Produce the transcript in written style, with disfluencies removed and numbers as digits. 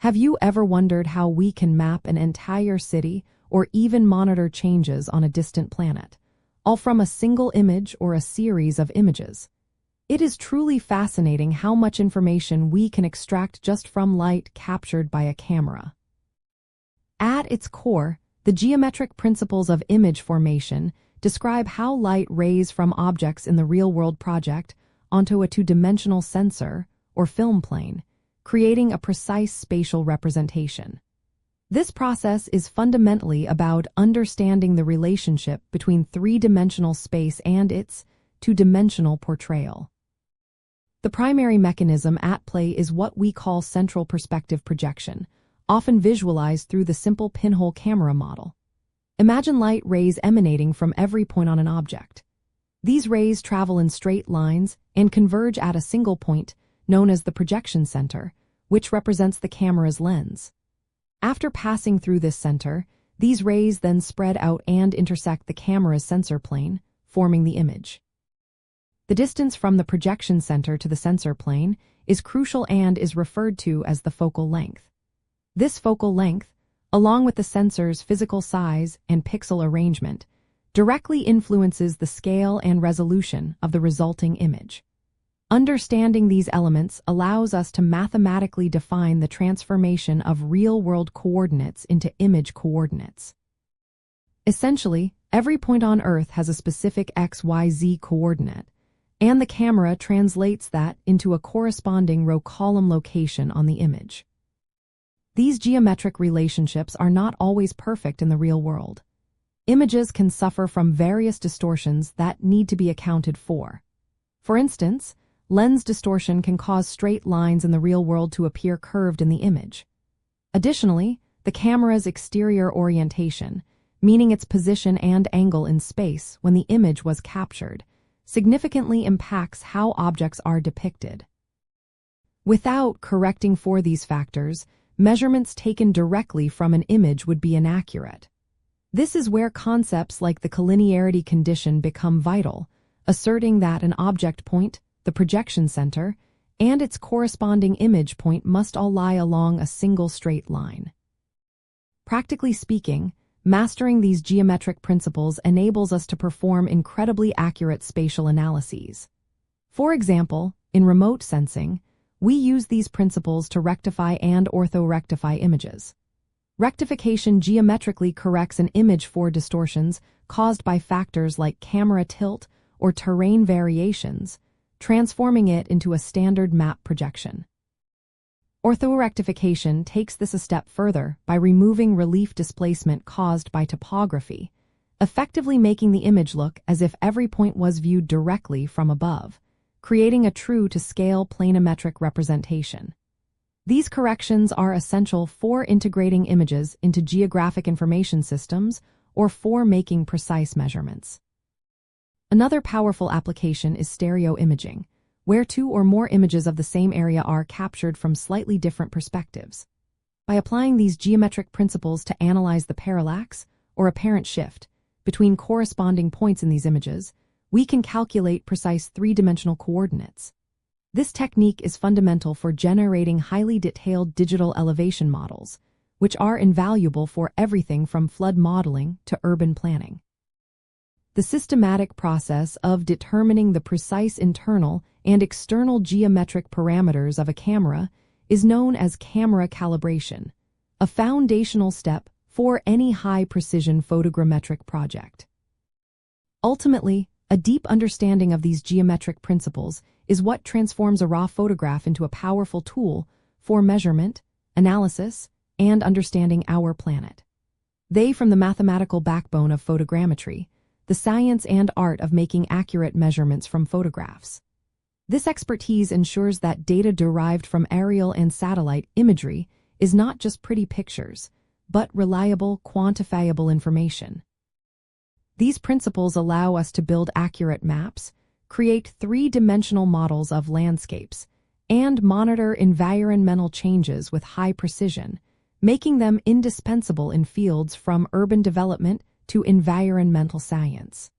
Have you ever wondered how we can map an entire city or even monitor changes on a distant planet, all from a single image or a series of images? It is truly fascinating how much information we can extract just from light captured by a camera. At its core, the geometric principles of image formation describe how light rays from objects in the real-world project onto a two-dimensional sensor or film plane, creating a precise spatial representation. This process is fundamentally about understanding the relationship between three-dimensional space and its two-dimensional portrayal. The primary mechanism at play is what we call central perspective projection, often visualized through the simple pinhole camera model. Imagine light rays emanating from every point on an object. These rays travel in straight lines and converge at a single point, known as the projection center, which represents the camera's lens. After passing through this center, these rays then spread out and intersect the camera's sensor plane, forming the image. The distance from the projection center to the sensor plane is crucial and is referred to as the focal length. This focal length, along with the sensor's physical size and pixel arrangement, directly influences the scale and resolution of the resulting image. Understanding these elements allows us to mathematically define the transformation of real-world coordinates into image coordinates. Essentially, every point on Earth has a specific XYZ coordinate, and the camera translates that into a corresponding row-column location on the image. These geometric relationships are not always perfect in the real world. Images can suffer from various distortions that need to be accounted for. For instance, lens distortion can cause straight lines in the real world to appear curved in the image. Additionally, the camera's exterior orientation, meaning its position and angle in space when the image was captured, significantly impacts how objects are depicted. Without correcting for these factors, measurements taken directly from an image would be inaccurate. This is where concepts like the collinearity condition become vital, asserting that an object point, the projection center, and its corresponding image point must all lie along a single straight line. Practically speaking, mastering these geometric principles enables us to perform incredibly accurate spatial analyses. For example, in remote sensing, we use these principles to rectify and orthorectify images. Rectification geometrically corrects an image for distortions caused by factors like camera tilt or terrain variations, transforming it into a standard map projection. Orthorectification takes this a step further by removing relief displacement caused by topography, effectively making the image look as if every point was viewed directly from above, creating a true-to-scale planimetric representation. These corrections are essential for integrating images into geographic information systems or for making precise measurements. Another powerful application is stereo imaging, where two or more images of the same area are captured from slightly different perspectives. By applying these geometric principles to analyze the parallax, or apparent shift, between corresponding points in these images, we can calculate precise three-dimensional coordinates. This technique is fundamental for generating highly detailed digital elevation models, which are invaluable for everything from flood modeling to urban planning. The systematic process of determining the precise internal and external geometric parameters of a camera is known as camera calibration, a foundational step for any high-precision photogrammetric project. Ultimately, a deep understanding of these geometric principles is what transforms a raw photograph into a powerful tool for measurement, analysis, and understanding our planet. They form the mathematical backbone of photogrammetry, the science and art of making accurate measurements from photographs. This expertise ensures that data derived from aerial and satellite imagery is not just pretty pictures, but reliable, quantifiable information. These principles allow us to build accurate maps, create three-dimensional models of landscapes, and monitor environmental changes with high precision, making them indispensable in fields from urban development to environmental science.